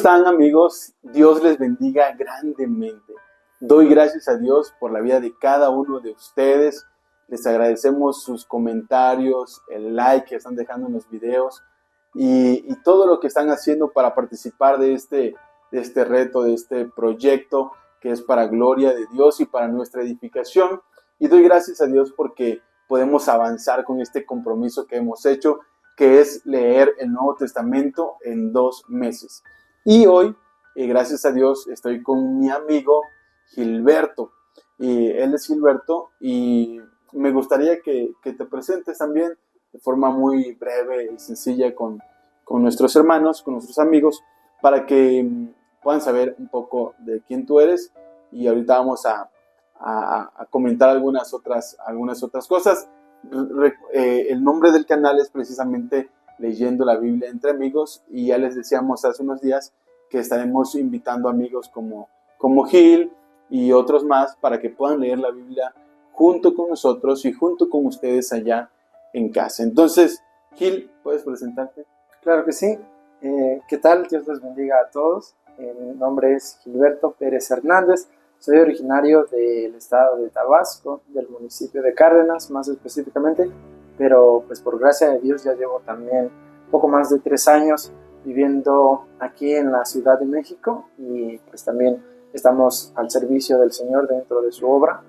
están, amigos? Dios les bendiga grandemente. Doy gracias a Dios por la vida de cada uno de ustedes. Les agradecemos sus comentarios, el like que están dejando en los videos y todo lo que están haciendo para participar de este reto, de este proyecto que es para gloria de Dios y para nuestra edificación. Y doy gracias a Dios porque podemos avanzar con este compromiso que hemos hecho, que es leer el Nuevo Testamento en 2 meses. Y hoy, gracias a Dios, estoy con mi amigo Gilberto. Él es Gilberto y me gustaría que te presentes también de forma muy breve y sencilla con nuestros hermanos, con nuestros amigos, para que puedan saber un poco de quién tú eres. Y ahorita vamos a comentar algunas otras cosas. El nombre del canal es precisamente Leyendo la Biblia entre Amigos, y ya les decíamos hace unos días que estaremos invitando amigos como Gil y otros más para que puedan leer la Biblia junto con nosotros y junto con ustedes allá en casa. Entonces, Gil, ¿puedes presentarte? Claro que sí. ¿Qué tal? Dios les bendiga a todos. Mi nombre es Gilberto Pérez Hernández. Soy originario del estado de Tabasco, del municipio de Cárdenas, más específicamente, pero pues por gracia de Dios ya llevo también poco más de 3 años viviendo aquí en la Ciudad de México, y pues también estamos al servicio del Señor dentro de su obra,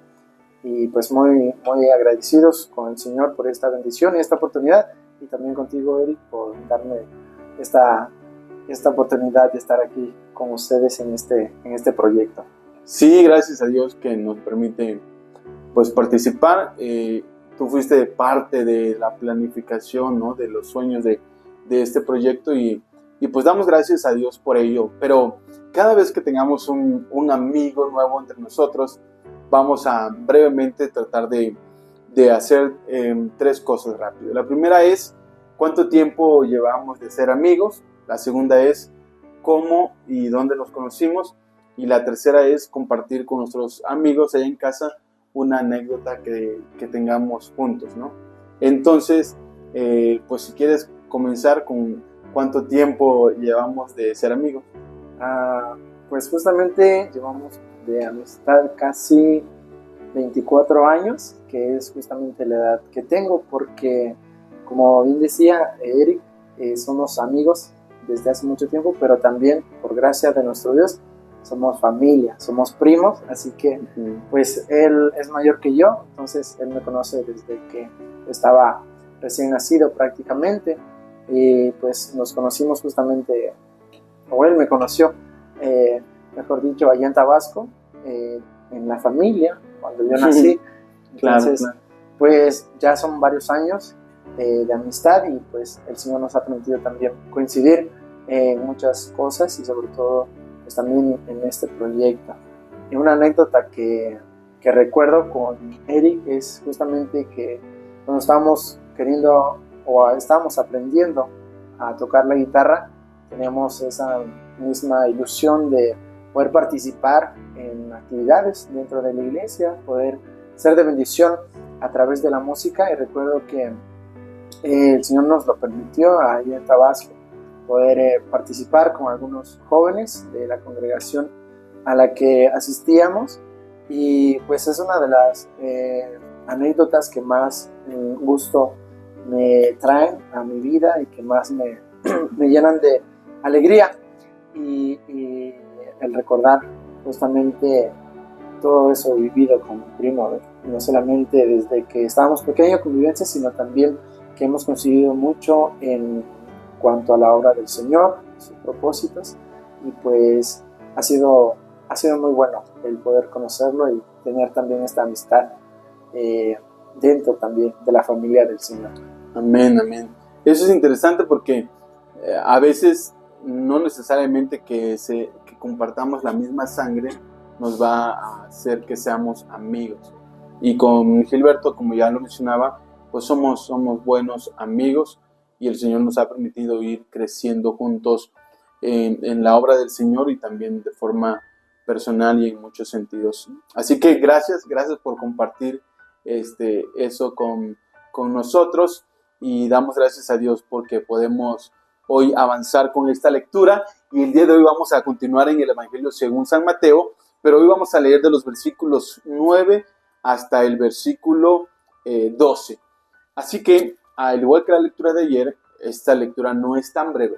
y pues muy agradecidos con el Señor por esta bendición y esta oportunidad, y también contigo, Eric, por darme esta oportunidad de estar aquí con ustedes en este proyecto. Sí, gracias a Dios que nos permite pues participar. Tú fuiste parte de la planificación, ¿no?, de los sueños de este proyecto y pues damos gracias a Dios por ello. Pero cada vez que tengamos un amigo nuevo entre nosotros, vamos a brevemente tratar de hacer 3 cosas rápido. La primera es cuánto tiempo llevamos de ser amigos. La segunda es cómo y dónde nos conocimos. Y la tercera es compartir con nuestros amigos allá en casa una anécdota que tengamos juntos, ¿no? Entonces, pues si quieres comenzar con cuánto tiempo llevamos de ser amigos. Pues justamente llevamos de amistad casi 24 años, que es justamente la edad que tengo, porque como bien decía Eric, somos amigos desde hace mucho tiempo, pero también por gracia de nuestro Dios somos familia, somos primos, así que pues él es mayor que yo, entonces él me conoce desde que estaba recién nacido prácticamente, y pues nos conocimos justamente, o él me conoció, mejor dicho, allá en Tabasco, en la familia, cuando yo nací. Entonces, claro. Pues ya son varios años de amistad, y pues el Señor nos ha permitido también coincidir en muchas cosas, y sobre todo pues también en este proyecto. Y una anécdota que recuerdo con Eric es justamente que cuando estábamos queriendo o estábamos aprendiendo a tocar la guitarra, teníamos esa misma ilusión de poder participar en actividades dentro de la iglesia, poder ser de bendición a través de la música, y recuerdo que el Señor nos lo permitió ahí en Tabasco, poder participar con algunos jóvenes de la congregación a la que asistíamos, y pues es una de las anécdotas que más gusto me traen a mi vida y que más me llenan de alegría, y el recordar justamente todo eso vivido con mi primo, no solamente desde que estábamos pequeños convivencia, sino también que hemos conseguido mucho en cuanto a la obra del Señor, sus propósitos, y pues ha sido muy bueno el poder conocerlo y tener también esta amistad dentro también de la familia del Señor. Amén, amén. Eso es interesante porque a veces no necesariamente que compartamos la misma sangre nos va a hacer que seamos amigos. Y con Gilberto, como ya lo mencionaba, pues somos buenos amigos, y el Señor nos ha permitido ir creciendo juntos en la obra del Señor, y también de forma personal y en muchos sentidos. Así que gracias por compartir eso con nosotros, y damos gracias a Dios porque podemos hoy avanzar con esta lectura. y el día de hoy vamos a continuar en el Evangelio según San Mateo, pero hoy vamos a leer de los versículos 9 hasta el versículo 12. Así que, al igual que la lectura de ayer, esta lectura no es tan breve,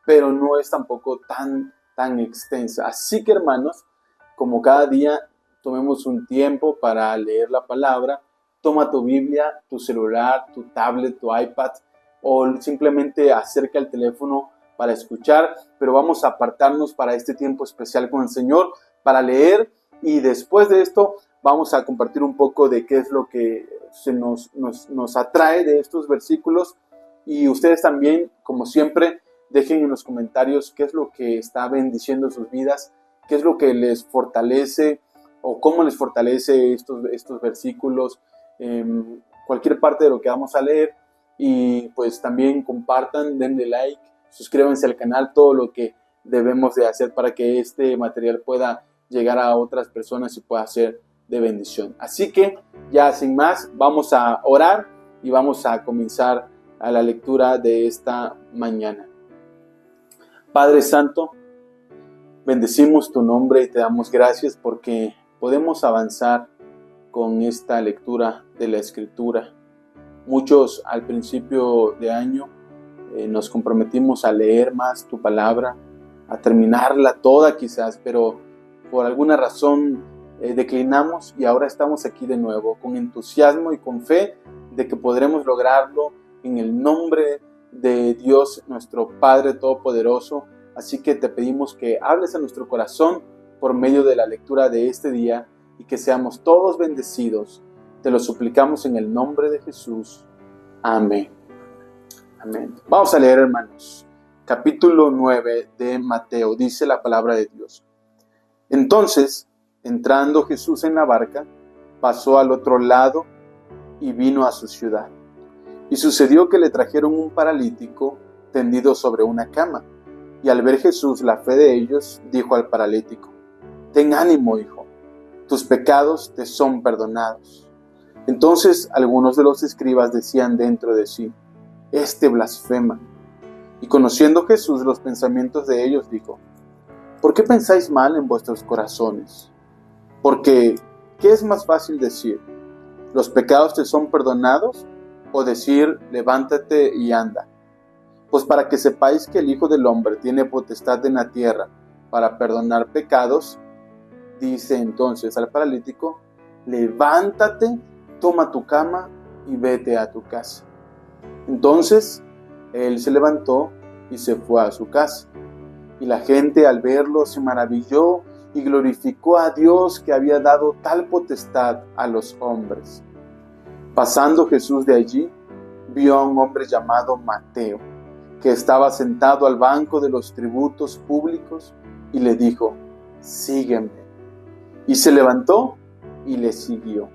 pero no es tampoco tan extensa. Así que, hermanos, como cada día tomemos un tiempo para leer la palabra, toma tu Biblia, tu celular, tu tablet, tu iPad, o simplemente acerca el teléfono para escuchar, pero vamos a apartarnos para este tiempo especial con el Señor, para leer, y después de esto vamos a compartir un poco de qué es lo que nos atrae de estos versículos, y ustedes también, como siempre, dejen en los comentarios qué es lo que está bendiciendo sus vidas, qué es lo que les fortalece o cómo les fortalece estos versículos, cualquier parte de lo que vamos a leer. Y pues también compartan, denle like, suscríbanse al canal, todo lo que debemos de hacer para que este material pueda llegar a otras personas y pueda ser de bendición. Así que ya sin más, vamos a orar y vamos a comenzar a la lectura de esta mañana. Padre Santo, bendecimos tu nombre y te damos gracias porque podemos avanzar con esta lectura de la Escritura. Muchos al principio de año nos comprometimos a leer más tu palabra, a terminarla toda quizás, pero por alguna razón declinamos y ahora estamos aquí de nuevo con entusiasmo y con fe de que podremos lograrlo en el nombre de Dios, nuestro Padre Todopoderoso. Así que te pedimos que hables a nuestro corazón por medio de la lectura de este día y que seamos todos bendecidos. Te lo suplicamos en el nombre de Jesús. Amén. Amén. Vamos a leer, hermanos. Capítulo 9 de Mateo. Dice la palabra de Dios. Entonces, entrando Jesús en la barca, pasó al otro lado y vino a su ciudad. Y sucedió que le trajeron un paralítico tendido sobre una cama. Y al ver Jesús la fe de ellos, dijo al paralítico: Ten ánimo, hijo, tus pecados te son perdonados. Entonces algunos de los escribas decían dentro de sí: Este blasfema. Y conociendo Jesús los pensamientos de ellos, dijo: ¿Por qué pensáis mal en vuestros corazones? Porque, ¿qué es más fácil decir? ¿Los pecados te son perdonados? ¿O decir, levántate y anda? Pues para que sepáis que el Hijo del Hombre tiene potestad en la tierra para perdonar pecados, dice entonces al paralítico: levántate, toma tu cama y vete a tu casa. Entonces él se levantó y se fue a su casa. Y la gente al verlo se maravilló y glorificó a Dios que había dado tal potestad a los hombres. Pasando Jesús de allí, vio a un hombre llamado Mateo, que estaba sentado al banco de los tributos públicos, y le dijo: Sígueme. Y se levantó y le siguió.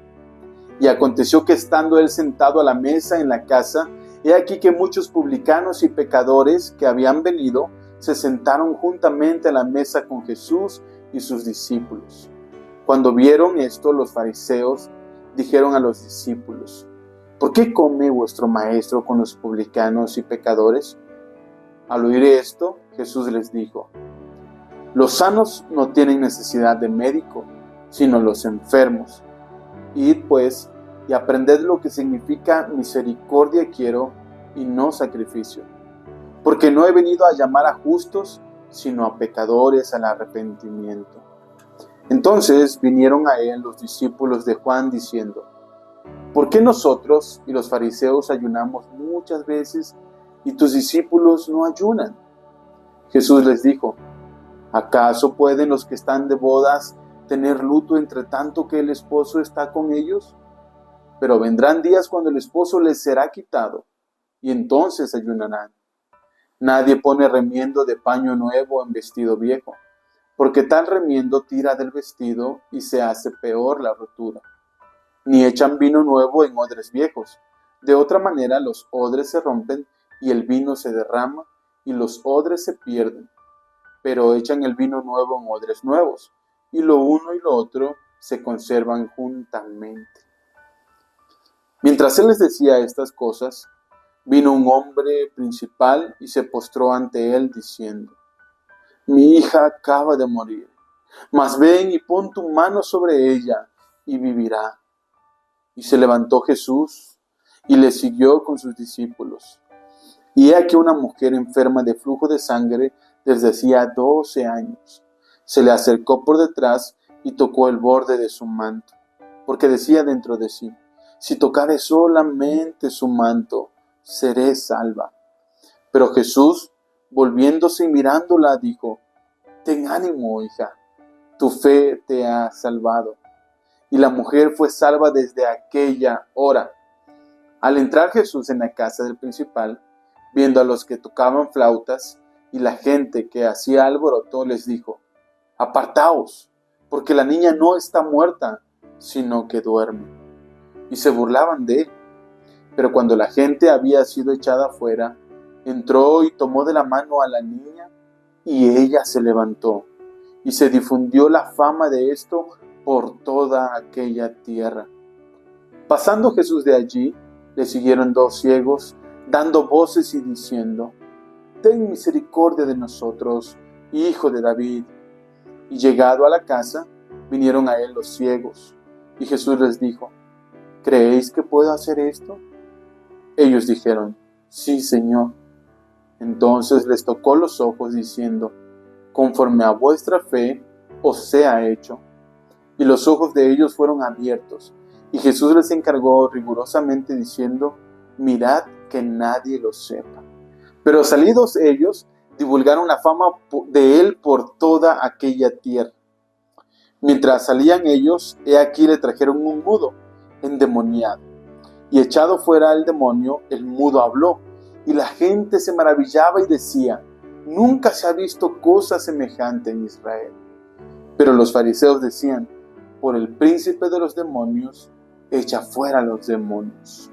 Y aconteció que estando él sentado a la mesa en la casa, he aquí que muchos publicanos y pecadores que habían venido se sentaron juntamente a la mesa con Jesús y sus discípulos. Cuando vieron esto, los fariseos dijeron a los discípulos: ¿Por qué come vuestro maestro con los publicanos y pecadores? Al oír esto, Jesús les dijo: Los sanos no tienen necesidad de médico, sino los enfermos. Id pues y aprended lo que significa misericordia quiero y no sacrificio. Porque no he venido a llamar a justos, sino a pecadores al arrepentimiento. Entonces vinieron a él los discípulos de Juan diciendo: ¿Por qué nosotros y los fariseos ayunamos muchas veces y tus discípulos no ayunan? Jesús les dijo: ¿Acaso pueden los que están de bodas tener luto entre tanto que el esposo está con ellos? Pero vendrán días cuando el esposo les será quitado, y entonces ayunarán. Nadie pone remiendo de paño nuevo en vestido viejo, porque tal remiendo tira del vestido y se hace peor la rotura. Ni echan vino nuevo en odres viejos. De otra manera los odres se rompen y el vino se derrama y los odres se pierden. Pero echan el vino nuevo en odres nuevos, y lo uno y lo otro se conservan juntamente. Mientras él les decía estas cosas, vino un hombre principal y se postró ante él diciendo: mi hija acaba de morir, mas ven y pon tu mano sobre ella y vivirá. Y se levantó Jesús y le siguió con sus discípulos. Y he aquí una mujer enferma de flujo de sangre desde hacía 12 años. Se le acercó por detrás y tocó el borde de su manto, porque decía dentro de sí: si tocare solamente su manto, seré salva. Pero Jesús, volviéndose y mirándola, dijo: ten ánimo, hija, tu fe te ha salvado. Y la mujer fue salva desde aquella hora. Al entrar Jesús en la casa del principal, viendo a los que tocaban flautas y la gente que hacía alboroto, les dijo: apartaos, porque la niña no está muerta, sino que duerme. Y se burlaban de él. Pero cuando la gente había sido echada afuera, entró y tomó de la mano a la niña, y ella se levantó. Y se difundió la fama de esto por toda aquella tierra. Pasando Jesús de allí, le siguieron 2 ciegos, dando voces y diciendo: ten misericordia de nosotros, hijo de David. Y llegado a la casa, vinieron a él los ciegos. Y Jesús les dijo: ¿creéis que puedo hacer esto? Ellos dijeron: sí, Señor. Entonces les tocó los ojos, diciendo: conforme a vuestra fe os sea hecho. Y los ojos de ellos fueron abiertos. Y Jesús les encargó rigurosamente, diciendo: mirad que nadie lo sepa. Pero salidos ellos, divulgaron la fama de él por toda aquella tierra. Mientras salían ellos, he aquí le trajeron un mudo, endemoniado. Y echado fuera el demonio, el mudo habló. Y la gente se maravillaba y decía: nunca se ha visto cosa semejante en Israel. Pero los fariseos decían: por el príncipe de los demonios, echa fuera a los demonios.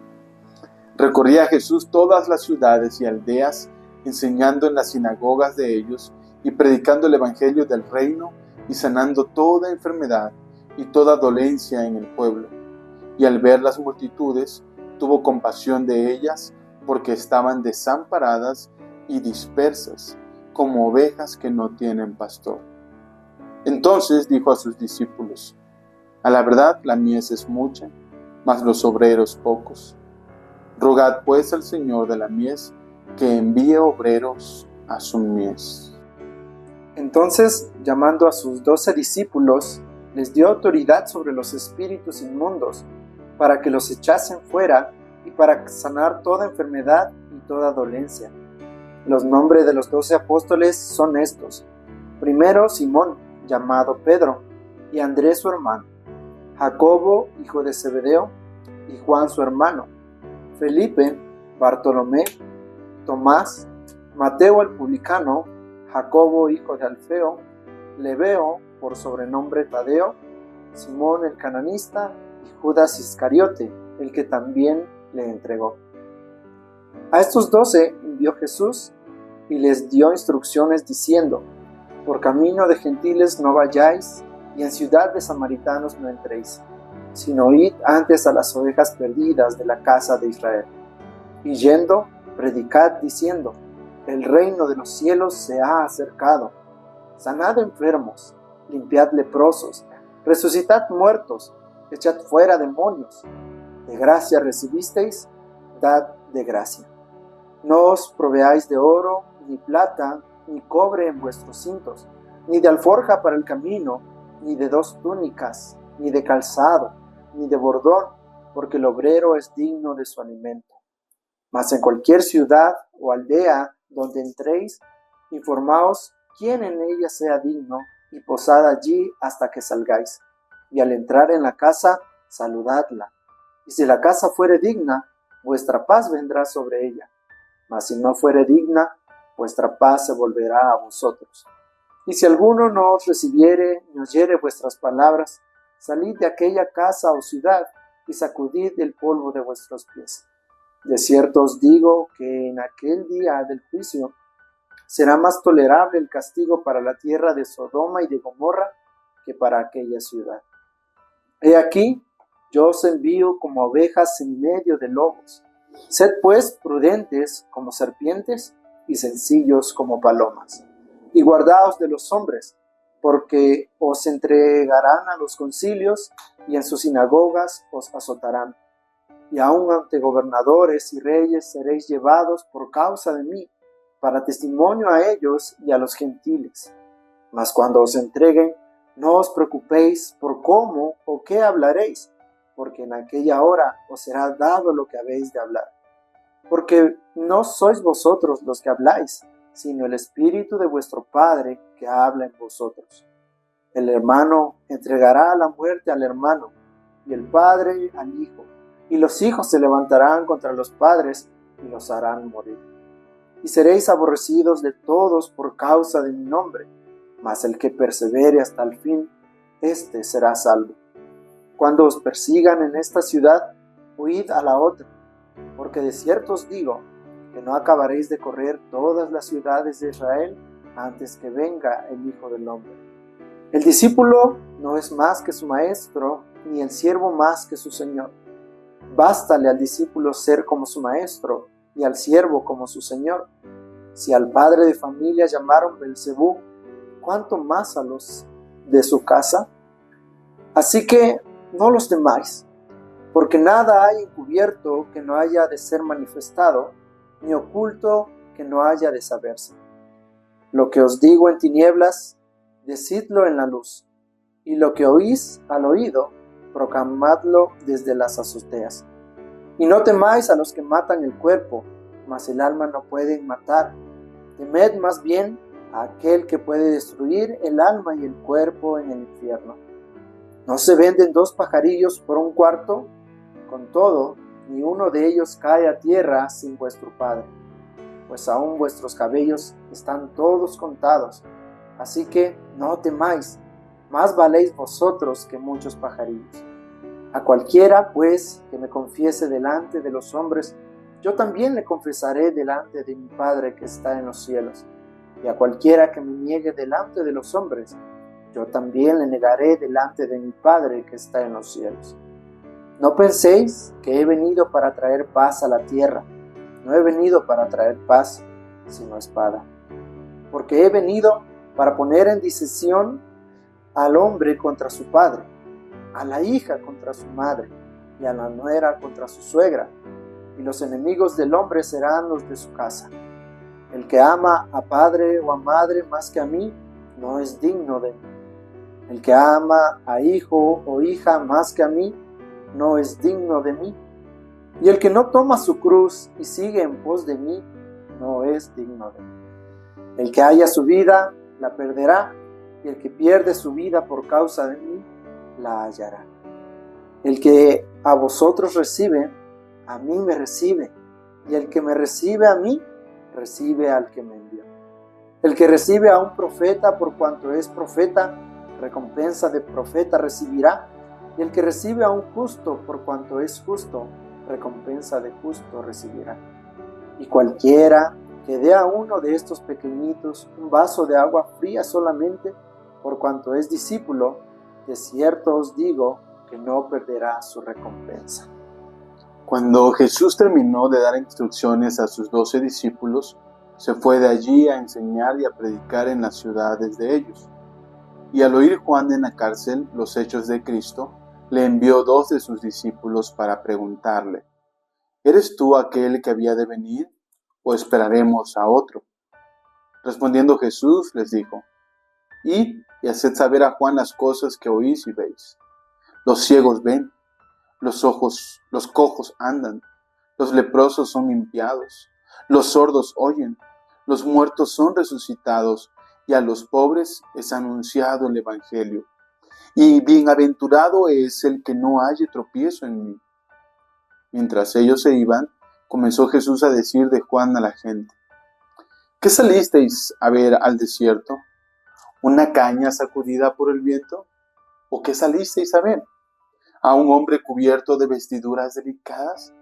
Recorría Jesús todas las ciudades y aldeas, enseñando en las sinagogas de ellos y predicando el evangelio del reino y sanando toda enfermedad y toda dolencia en el pueblo. Y al ver las multitudes, tuvo compasión de ellas, porque estaban desamparadas y dispersas, como ovejas que no tienen pastor. Entonces dijo a sus discípulos: a la verdad la mies es mucha, mas los obreros pocos. Rogad pues al Señor de la mies que envíe obreros a su mies. Entonces, llamando a sus 12 discípulos, les dio autoridad sobre los espíritus inmundos, para que los echasen fuera y para sanar toda enfermedad y toda dolencia. Los nombres de los 12 apóstoles son estos: primero, Simón, llamado Pedro, y Andrés su hermano, Jacobo, hijo de Zebedeo, y Juan su hermano, Felipe, Bartolomé, Tomás, Mateo el publicano, Jacobo, hijo de Alfeo, Lebeo, por sobrenombre Tadeo, Simón el cananista, y Judas Iscariote, el que también le entregó. A estos 12 envió Jesús y les dio instrucciones diciendo: por camino de gentiles no vayáis, y en ciudad de samaritanos no entréis, sino id antes a las ovejas perdidas de la casa de Israel. Y yendo, predicad diciendo: el reino de los cielos se ha acercado. Sanad enfermos, limpiad leprosos, resucitad muertos, echad fuera demonios. De gracia recibisteis, dad de gracia. No os proveáis de oro, ni plata, ni cobre en vuestros cintos, ni de alforja para el camino, ni de 2 túnicas, ni de calzado, ni de bordón, porque el obrero es digno de su alimento. Mas en cualquier ciudad o aldea donde entréis, informaos quién en ella sea digno, y posad allí hasta que salgáis. Y al entrar en la casa, saludadla. Y si la casa fuere digna, vuestra paz vendrá sobre ella. Mas si no fuere digna, vuestra paz se volverá a vosotros. Y si alguno no os recibiere ni oyere vuestras palabras, salid de aquella casa o ciudad y sacudid el polvo de vuestros pies. De cierto os digo que en aquel día del juicio será más tolerable el castigo para la tierra de Sodoma y de Gomorra que para aquella ciudad. He aquí, yo os envío como ovejas en medio de lobos. Sed pues prudentes como serpientes y sencillos como palomas. y guardaos de los hombres, porque os entregarán a los concilios y en sus sinagogas os azotarán. Y aun ante gobernadores y reyes seréis llevados por causa de mí, para testimonio a ellos y a los gentiles. Mas cuando os entreguen, no os preocupéis por cómo o qué hablaréis, porque en aquella hora os será dado lo que habéis de hablar. Porque no sois vosotros los que habláis, sino el Espíritu de vuestro Padre que habla en vosotros. El hermano entregará a la muerte al hermano, y el padre al hijo, y los hijos se levantarán contra los padres y los harán morir. Y seréis aborrecidos de todos por causa de mi nombre, mas el que persevere hasta el fin, éste será salvo. Cuando os persigan en esta ciudad, huid a la otra, porque de cierto os digo que no acabaréis de correr todas las ciudades de Israel antes que venga el Hijo del Hombre. El discípulo no es más que su maestro, ni el siervo más que su señor. Bástale al discípulo ser como su maestro, y al siervo como su señor. Si al padre de familia llamaron Belcebú, ¿cuánto más a los de su casa? Así que no los temáis, porque nada hay encubierto que no haya de ser manifestado, ni oculto que no haya de saberse. Lo que os digo en tinieblas, decidlo en la luz, y lo que oís al oído, proclamadlo desde las azoteas. Y no temáis a los que matan el cuerpo, mas el alma no pueden matar. Temed más bien a aquel que puede destruir el alma y el cuerpo en el infierno. ¿No se venden 2 pajarillos por un cuarto? Con todo, ni uno de ellos cae a tierra sin vuestro Padre, pues aún vuestros cabellos están todos contados. Así que no temáis, más valéis vosotros que muchos pajarillos. A cualquiera, pues, que me confiese delante de los hombres, yo también le confesaré delante de mi Padre que está en los cielos. Y a cualquiera que me niegue delante de los hombres, yo también le negaré delante de mi Padre que está en los cielos. No penséis que he venido para traer paz a la tierra. No he venido para traer paz, sino espada. Porque he venido para poner en disesión al hombre contra su padre, a la hija contra su madre, y a la nuera contra su suegra, y los enemigos del hombre serán los de su casa. El que ama a padre o a madre más que a mí, no es digno de mí. El que ama a hijo o hija más que a mí, no es digno de mí. Y el que no toma su cruz y sigue en pos de mí, no es digno de mí. El que haya su vida, la perderá, y el que pierde su vida por causa de mí, la hallará. El que a vosotros recibe, a mí me recibe, y el que me recibe a mí, recibe al que me envió. El que recibe a un profeta por cuanto es profeta, recompensa de profeta recibirá, y el que recibe a un justo por cuanto es justo, recompensa de justo recibirá. Y cualquiera que dé a uno de estos pequeñitos un vaso de agua fría solamente, por cuanto es discípulo, de cierto os digo que no perderá su recompensa. Cuando Jesús terminó de dar instrucciones a sus 12 discípulos, se fue de allí a enseñar y a predicar en las ciudades de ellos. Y al oír Juan en la cárcel los hechos de Cristo, le envió 2 de sus discípulos para preguntarle: ¿eres tú aquel que había de venir, o esperaremos a otro? Respondiendo Jesús les dijo: id y haced saber a Juan las cosas que oís y veis. Los ciegos ven, los cojos andan, los leprosos son limpiados, los sordos oyen, los muertos son resucitados, y a los pobres es anunciado el Evangelio. Y bienaventurado es el que no halle tropiezo en mí. Mientras ellos se iban, comenzó Jesús a decir de Juan a la gente: ¿qué salisteis a ver al desierto? ¿Una caña sacudida por el viento? ¿O qué salisteis a ver? ¿A un hombre cubierto de vestiduras delicadas?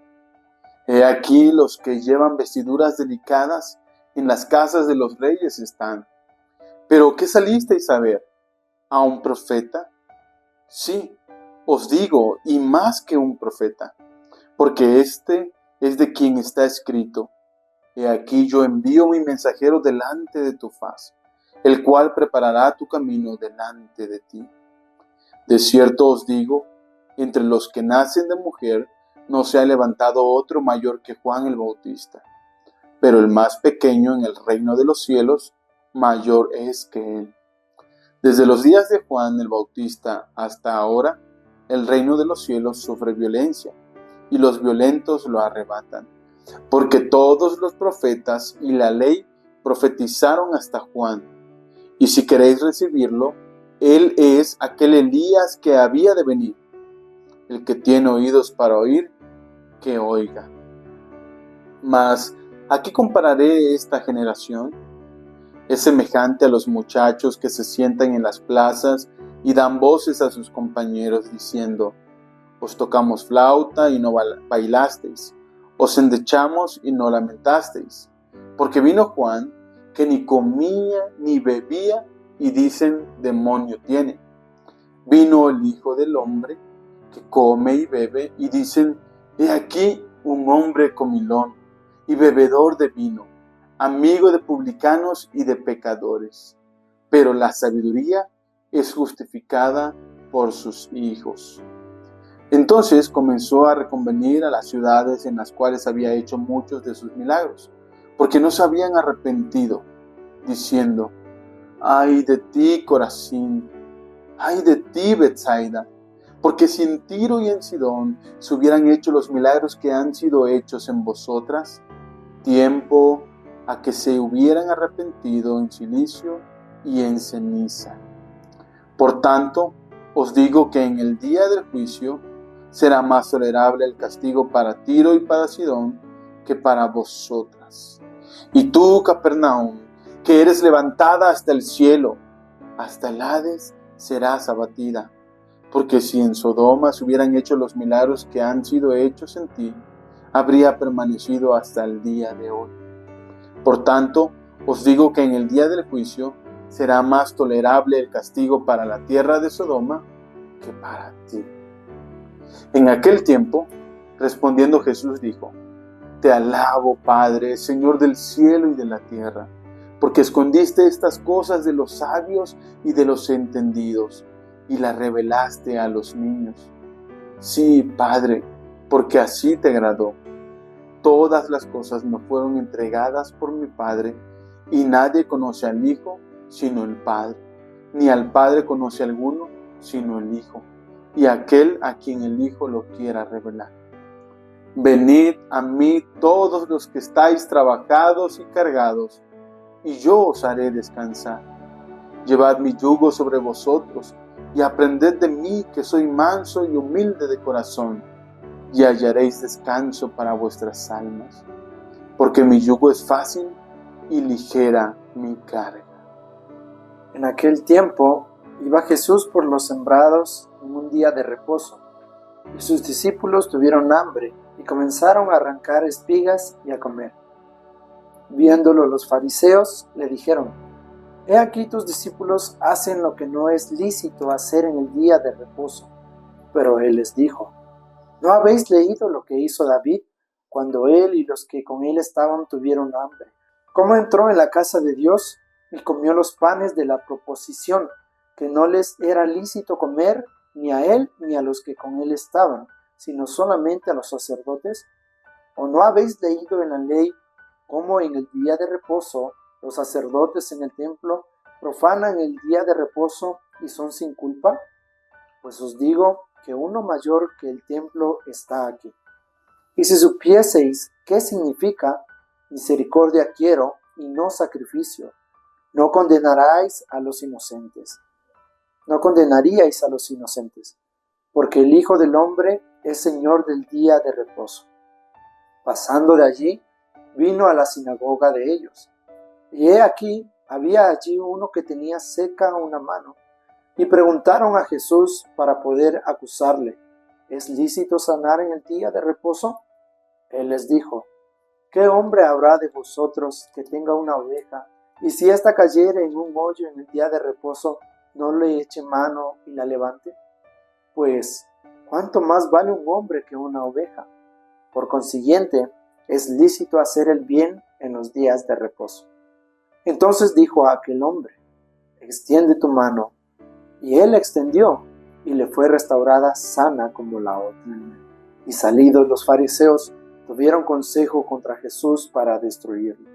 He aquí los que llevan vestiduras delicadas en las casas de los reyes están. ¿Pero qué salisteis a ver? ¿A un profeta? Sí, os digo, y más que un profeta, porque este es de quien está escrito: he aquí yo envío mi mensajero delante de tu faz, el cual preparará tu camino delante de ti. De cierto os digo, entre los que nacen de mujer no se ha levantado otro mayor que Juan el Bautista, pero el más pequeño en el reino de los cielos mayor es que él. Desde los días de Juan el Bautista hasta ahora, el reino de los cielos sufre violencia, y los violentos lo arrebatan, porque todos los profetas y la ley profetizaron hasta Juan. Y si queréis recibirlo, él es aquel Elías que había de venir. El que tiene oídos para oír, que oiga. Mas, ¿a qué compararé esta generación? Es semejante a los muchachos que se sientan en las plazas y dan voces a sus compañeros diciendo: os tocamos flauta y no bailasteis, os endechamos y no lamentasteis. Porque vino Juan, que ni comía ni bebía, y dicen: demonio tiene. Vino el Hijo del Hombre, que come y bebe, y dicen: he aquí un hombre comilón y bebedor de vino, amigo de publicanos y de pecadores. Pero la sabiduría es justificada por sus hijos. Entonces comenzó a reconvenir a las ciudades en las cuales había hecho muchos de sus milagros, porque no se habían arrepentido, diciendo: ay de ti, Corazín, ay de ti, Betsaida, porque si en Tiro y en Sidón se hubieran hecho los milagros que han sido hechos en vosotras, tiempo a que se hubieran arrepentido en cilicio y en ceniza. Por tanto, os digo que en el día del juicio será más tolerable el castigo para Tiro y para Sidón que para vosotras. Y tú, Capernaum, que eres levantada hasta el cielo, hasta el Hades serás abatida. Porque si en Sodoma se hubieran hecho los milagros que han sido hechos en ti, habría permanecido hasta el día de hoy. Por tanto, os digo que en el día del juicio será más tolerable el castigo para la tierra de Sodoma que para ti. En aquel tiempo, respondiendo Jesús dijo: te alabo, Padre, Señor del cielo y de la tierra, porque escondiste estas cosas de los sabios y de los entendidos, y las revelaste a los niños. Sí, Padre, porque así te agradó. Todas las cosas me fueron entregadas por mi Padre, y nadie conoce al Hijo sino el Padre, ni al Padre conoce alguno sino el Hijo, y aquel a quien el Hijo lo quiera revelar. Venid a mí todos los que estáis trabajados y cargados, y yo os haré descansar. Llevad mi yugo sobre vosotros, y aprended de mí, que soy manso y humilde de corazón, y hallaréis descanso para vuestras almas, porque mi yugo es fácil y ligera mi carga. En aquel tiempo iba Jesús por los sembrados en un día de reposo, y sus discípulos tuvieron hambre y comenzaron a arrancar espigas y a comer. Viéndolo los fariseos le dijeron: he aquí tus discípulos hacen lo que no es lícito hacer en el día de reposo. Pero él les dijo: ¿no habéis leído lo que hizo David cuando él y los que con él estaban tuvieron hambre? ¿Cómo entró en la casa de Dios y comió los panes de la proposición, que no les era lícito comer ni a él ni a los que con él estaban, sino solamente a los sacerdotes? ¿O no habéis leído en la ley cómo en el día de reposo los sacerdotes en el templo profanan el día de reposo y son sin culpa? Pues os digo que uno mayor que el templo está aquí. Y si supieseis qué significa misericordia quiero y no sacrificio, no condenaríais a los inocentes, porque el Hijo del Hombre es Señor del día de reposo. Pasando de allí, vino a la sinagoga de ellos. Y he aquí, había allí uno que tenía seca una mano, y preguntaron a Jesús para poder acusarle: ¿es lícito sanar en el día de reposo? Él les dijo: ¿qué hombre habrá de vosotros que tenga una oveja, y si ésta cayere en un hoyo en el día de reposo, no le eche mano y la levante? Pues, ¿cuánto más vale un hombre que una oveja? Por consiguiente, es lícito hacer el bien en los días de reposo. Entonces dijo a aquel hombre: extiende tu mano. Y él la extendió, y le fue restaurada sana como la otra. Y salidos los fariseos, tuvieron consejo contra Jesús para destruirlo.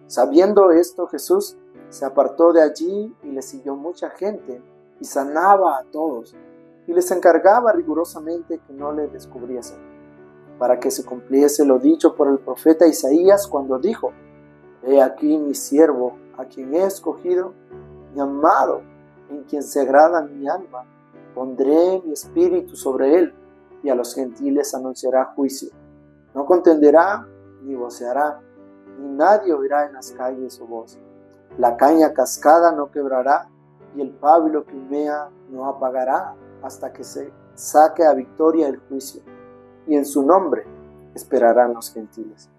Sabiendo esto, Jesús se apartó de allí y le siguió mucha gente, y sanaba a todos, y les encargaba rigurosamente que no le descubriesen, para que se cumpliese lo dicho por el profeta Isaías cuando dijo: He aquí mi siervo, a quien he escogido, mi amado, en quien se agrada mi alma. Pondré mi espíritu sobre él, y a los gentiles anunciará juicio. No contenderá ni voceará, ni nadie oirá en las calles su voz. La caña cascada no quebrará, y el pábilo que humea no apagará, hasta que se saque a victoria el juicio, y en su nombre esperarán los gentiles.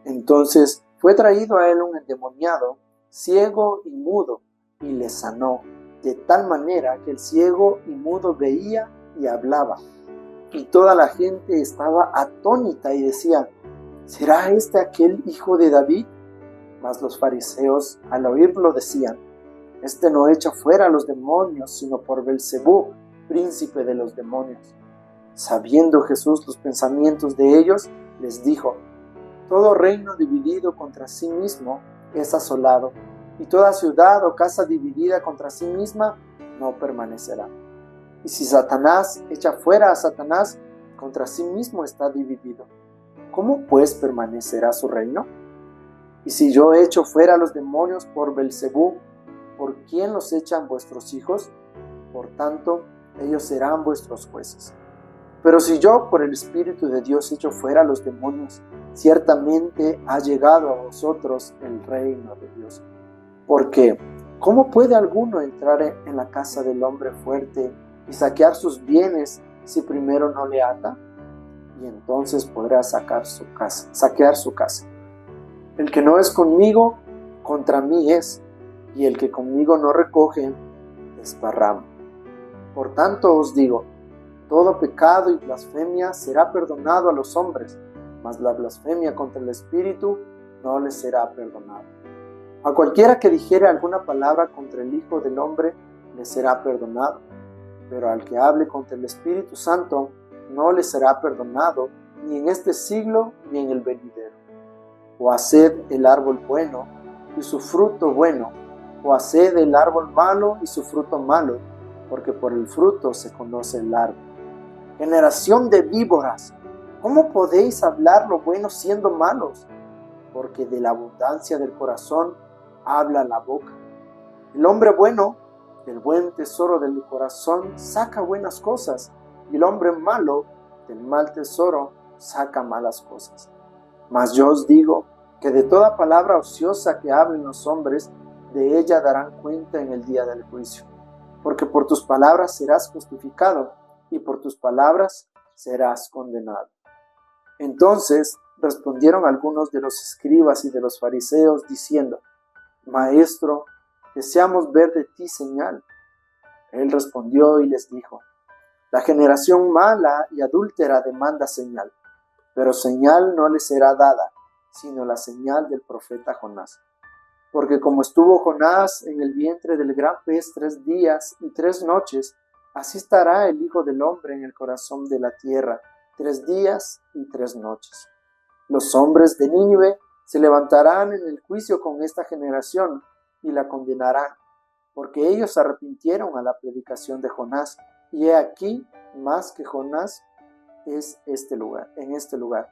Entonces fue traído a él un endemoniado, ciego y mudo, y le sanó, de tal manera que el ciego y mudo veía y hablaba. Y toda la gente estaba atónita y decía: ¿Será este aquel hijo de David? Mas los fariseos, al oírlo, decían: Este no echa fuera a los demonios, sino por Belcebú, príncipe de los demonios. Sabiendo Jesús los pensamientos de ellos, les dijo: Todo reino dividido contra sí mismo es asolado, y toda ciudad o casa dividida contra sí misma no permanecerá. Y si Satanás echa fuera a Satanás, contra sí mismo está dividido. ¿Cómo pues permanecerá su reino? Y si yo echo fuera a los demonios por Belcebú, ¿por quién los echan vuestros hijos? Por tanto, ellos serán vuestros jueces. Pero si yo por el Espíritu de Dios echo fuera a los demonios, ciertamente ha llegado a vosotros el reino de Dios. Porque, ¿cómo puede alguno entrar en la casa del hombre fuerte y saquear sus bienes si primero no le ata? Y entonces podrá saquear su casa. El que no es conmigo, contra mí es, y el que conmigo no recoge, desparrama. Por tanto os digo, todo pecado y blasfemia será perdonado a los hombres, mas la blasfemia contra el Espíritu no les será perdonada. A cualquiera que dijere alguna palabra contra el Hijo del Hombre, le será perdonado, pero al que hable contra el Espíritu Santo, no le será perdonado, ni en este siglo, ni en el venidero. O haced el árbol bueno, y su fruto bueno, o haced el árbol malo, y su fruto malo, porque por el fruto se conoce el árbol. Generación de víboras, ¿cómo podéis hablar lo bueno siendo malos? Porque de la abundancia del corazón habla la boca. El hombre bueno, del buen tesoro del corazón, saca buenas cosas, y el hombre malo, del mal tesoro, saca malas cosas. Mas yo os digo que de toda palabra ociosa que hablen los hombres, de ella darán cuenta en el día del juicio. Porque por tus palabras serás justificado, y por tus palabras serás condenado. Entonces respondieron algunos de los escribas y de los fariseos, diciendo: Maestro, deseamos ver de ti señal. Él respondió y les dijo: La generación mala y adúltera demanda señal, pero señal no le será dada, sino la señal del profeta Jonás. Porque como estuvo Jonás en el vientre del gran pez 3 días y 3 noches, así estará el Hijo del Hombre en el corazón de la tierra 3 días y 3 noches. Los hombres de Nínive se levantarán en el juicio con esta generación y la condenarán, porque ellos se arrepintieron a la predicación de Jonás, y he aquí, más que Jonás es en este lugar.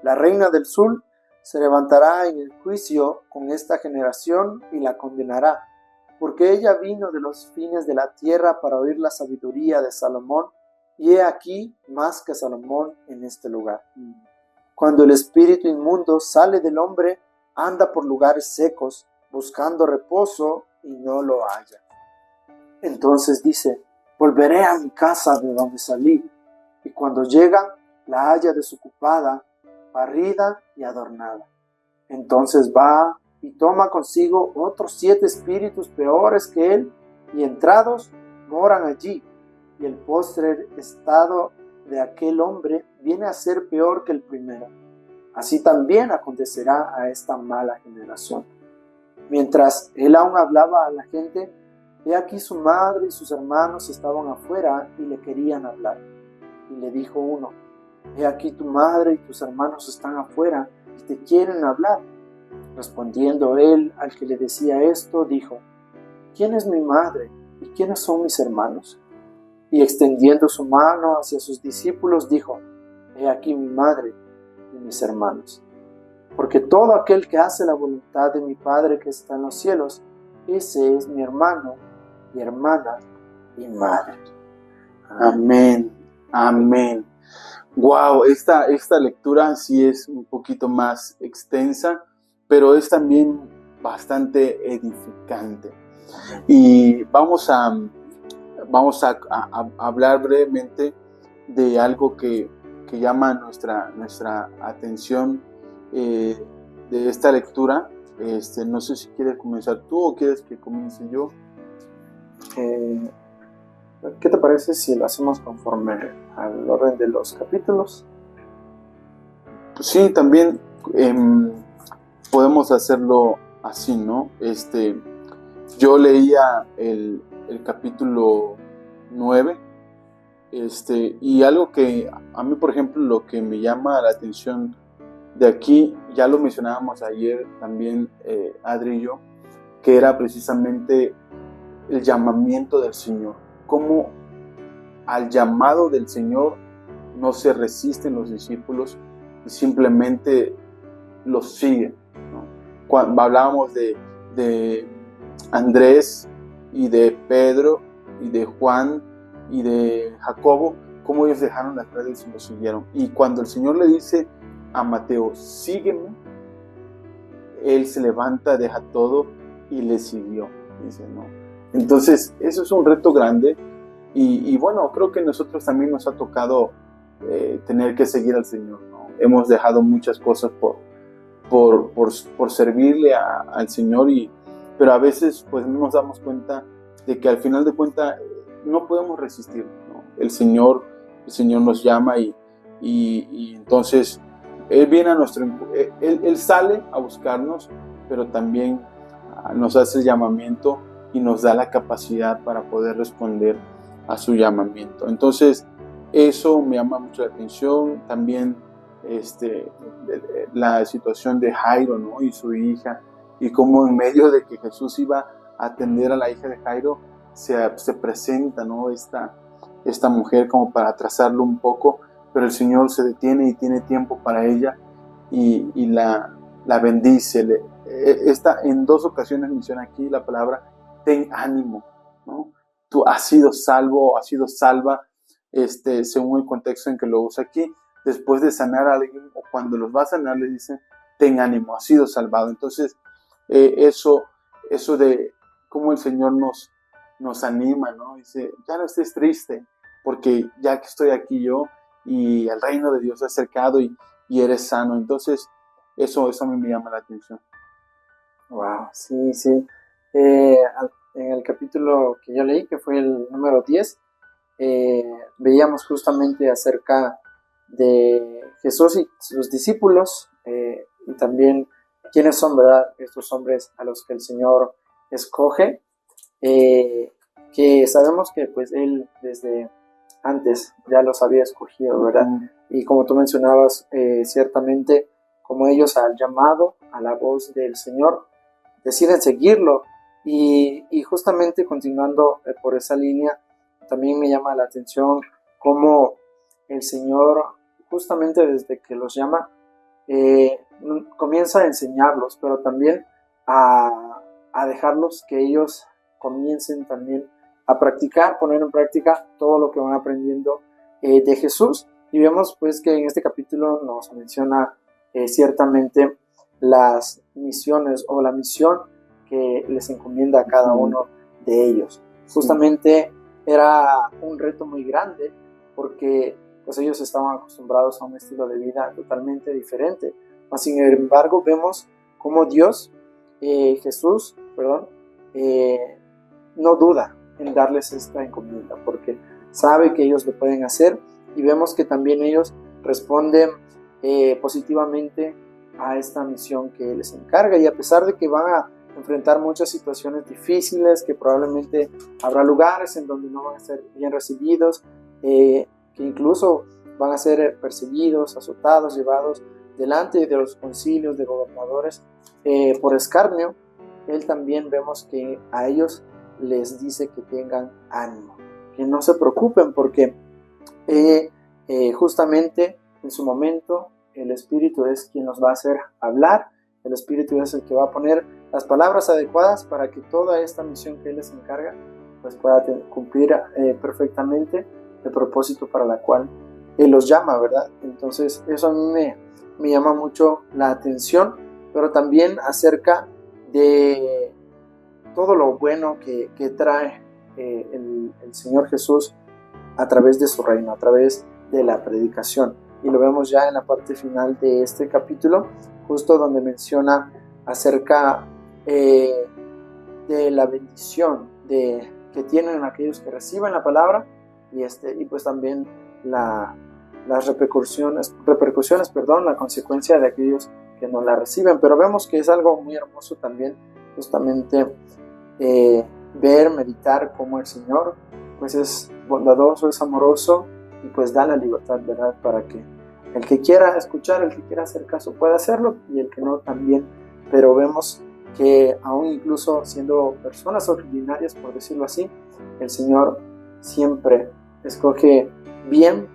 La reina del sur se levantará en el juicio con esta generación y la condenará, porque ella vino de los fines de la tierra para oír la sabiduría de Salomón, y he aquí más que Salomón en este lugar. Cuando el espíritu inmundo sale del hombre, anda por lugares secos, buscando reposo y no lo halla. Entonces dice: Volveré a mi casa de donde salí, y cuando llega, la halla desocupada, barrida y adornada. Entonces va y toma consigo otros 7 espíritus peores que él, y entrados moran allí, y el postrer estado de aquel hombre viene a ser peor que el primero. Así también acontecerá a esta mala generación. Mientras él aún hablaba a la gente, he aquí su madre y sus hermanos estaban afuera y le querían hablar. Y le dijo uno: he aquí tu madre y tus hermanos están afuera y te quieren hablar. Respondiendo él al que le decía esto, dijo: ¿quién es mi madre y quiénes son mis hermanos? Y extendiendo su mano hacia sus discípulos, dijo: he aquí mi madre y mis hermanos. Porque todo aquel que hace la voluntad de mi Padre que está en los cielos, ese es mi hermano, mi hermana y madre. Amén, amén. Wow, esta lectura sí es un poquito más extensa, pero es también bastante edificante. Y vamos a hablar brevemente de algo que llama nuestra atención de esta lectura. No sé si quieres comenzar tú o quieres que comience yo. ¿Qué te parece si lo hacemos conforme al orden de los capítulos? Sí, también podemos hacerlo así, ¿no? Yo leía el capítulo 9, y algo que a mí, por ejemplo, lo que me llama la atención de aquí, ya lo mencionábamos ayer también, Adri y yo, que era precisamente el llamamiento del Señor. Cómo al llamado del Señor no se resisten los discípulos y simplemente los siguen, ¿no? Cuando hablábamos de Andrés y de Pedro y de Juan y de Jacobo, cómo ellos dejaron las redes y lo siguieron. Y cuando el Señor le dice a Mateo: sígueme, él se levanta, deja todo y le siguió. Dice, ¿no? Entonces, eso es un reto grande. Y bueno, creo que a nosotros también nos ha tocado tener que seguir al Señor, ¿no? Hemos dejado muchas cosas por servirle al Señor, pero a veces pues no nos damos cuenta de que al final de cuentas no podemos resistir, ¿no? El Señor nos llama y entonces Él viene a Él sale a buscarnos, pero también nos hace el llamamiento y nos da la capacidad para poder responder a su llamamiento. Entonces, eso me llama mucho la atención. También la situación de Jairo, ¿no? Y su hija, y cómo en medio de que Jesús iba a atender a la hija de Jairo, se presenta, ¿no? Esta mujer como para atrasarlo un poco, pero el Señor se detiene y tiene tiempo para ella y la bendice. En 2 ocasiones menciona aquí la palabra ten ánimo, ¿no? Tú has sido salvo, has sido salva, según el contexto en que lo usa aquí. Después de sanar a alguien o cuando los va a sanar le dicen ten ánimo, has sido salvado. Entonces eso de cómo el Señor nos anima, ¿no? Dice, ya no estés triste, porque ya que estoy aquí yo y el reino de Dios se ha acercado y eres sano. Entonces eso a mí me llama la atención. Wow, sí, sí. En el capítulo que yo leí, que fue el número 10, veíamos justamente acerca de Jesús y sus discípulos, y también quiénes son, ¿verdad?, estos hombres a los que el Señor escoge, que sabemos que pues Él desde antes ya los había escogido, ¿verdad? Y como tú mencionabas, ciertamente como ellos al llamado, a la voz del Señor, deciden seguirlo. Y justamente continuando por esa línea, también me llama la atención cómo el Señor, justamente desde que los llama, comienza a enseñarlos, pero también a dejarlos que ellos comiencen también a practicar, poner en práctica todo lo que van aprendiendo de Jesús. Y vemos pues que en este capítulo nos menciona ciertamente las misiones o la misión que les encomienda a cada uno de ellos. Justamente era un reto muy grande porque pues ellos estaban acostumbrados a un estilo de vida totalmente diferente. Mas, sin embargo, vemos cómo Jesús, no duda en darles esta encomienda porque sabe que ellos lo pueden hacer, y vemos que también ellos responden positivamente a esta misión que les encarga, y a pesar de que van enfrentar muchas situaciones difíciles, que probablemente habrá lugares en donde no van a ser bien recibidos, que incluso van a ser perseguidos, azotados, llevados delante de los concilios de gobernadores por escarnio. Él también vemos que a ellos les dice que tengan ánimo, que no se preocupen, porque justamente en su momento el Espíritu es quien nos va a hacer hablar. El Espíritu es el que va a poner las palabras adecuadas para que toda esta misión que Él les encarga pues pueda cumplir perfectamente el propósito para la cual Él los llama, ¿verdad? Entonces eso a mí me llama mucho la atención, pero también acerca de todo lo bueno que trae el Señor Jesús a través de su reino, a través de la predicación. Y lo vemos ya en la parte final de este capítulo, justo donde menciona acerca de la bendición que tienen aquellos que reciben la palabra y pues también las repercusiones, la consecuencia de aquellos que no la reciben. Pero vemos que es algo muy hermoso también, justamente ver, meditar cómo el Señor pues es bondadoso, es amoroso y pues da la libertad, ¿verdad? Para que el que quiera escuchar, el que quiera hacer caso pueda hacerlo, y el que no también. Pero vemos que aún incluso siendo personas ordinarias, por decirlo así, el Señor siempre escoge bien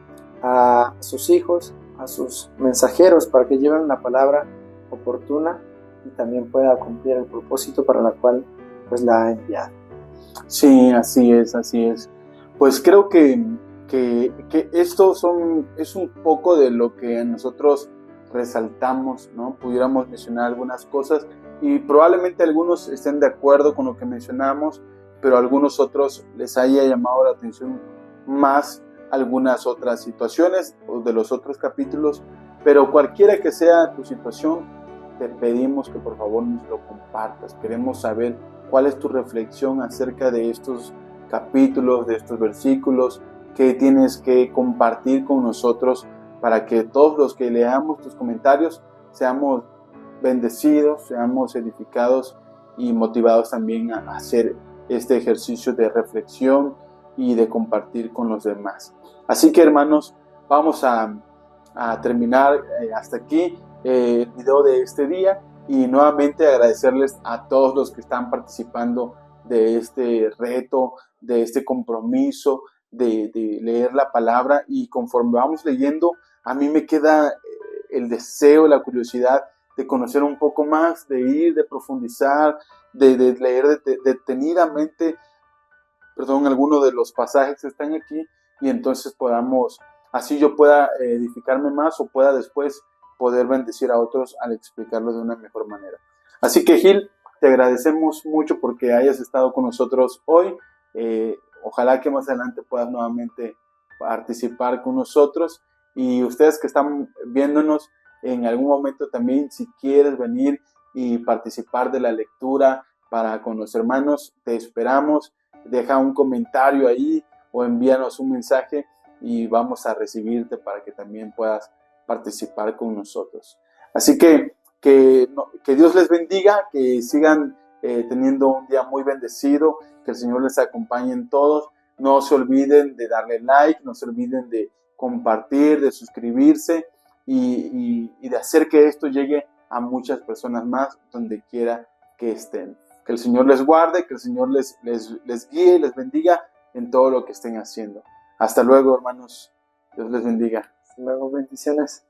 a sus hijos, a sus mensajeros, para que lleven la palabra oportuna y también pueda cumplir el propósito para la cual pues la ha enviado. Sí, así es, así es. Pues creo que esto es un poco de lo que nosotros resaltamos, ¿no? Pudiéramos mencionar algunas cosas y probablemente algunos estén de acuerdo con lo que mencionamos, pero a algunos otros les haya llamado la atención más algunas otras situaciones o de los otros capítulos. Pero cualquiera que sea tu situación, te pedimos que por favor nos lo compartas. Queremos saber cuál es tu reflexión acerca de estos capítulos, de estos versículos, que tienes que compartir con nosotros para que todos los que leamos tus comentarios seamos bendecidos, seamos edificados y motivados también a hacer este ejercicio de reflexión y de compartir con los demás. Así que, hermanos, vamos a terminar hasta aquí el video de este día, y nuevamente agradecerles a todos los que están participando de este reto, de este compromiso de leer la palabra. Y conforme vamos leyendo, a mí me queda el deseo, la curiosidad de conocer un poco más, de ir, de profundizar, de leer detenidamente, algunos de los pasajes que están aquí, y entonces así yo pueda edificarme más, o pueda después poder bendecir a otros al explicarlo de una mejor manera. Así que, Gil, te agradecemos mucho porque hayas estado con nosotros hoy. Ojalá que más adelante puedas nuevamente participar con nosotros, y ustedes que están viéndonos en algún momento también, si quieres venir y participar de la lectura con los hermanos, te esperamos. Deja un comentario ahí o envíanos un mensaje y vamos a recibirte para que también puedas participar con nosotros. Así que Dios les bendiga, que sigan teniendo un día muy bendecido, que el Señor les acompañe en todos. No se olviden de darle like, no se olviden de compartir, de suscribirse y de hacer que esto llegue a muchas personas más donde quiera que estén. Que el Señor les guarde, que el Señor les guíe y les bendiga en todo lo que estén haciendo. Hasta luego, hermanos. Dios les bendiga. Hasta luego, bendiciones.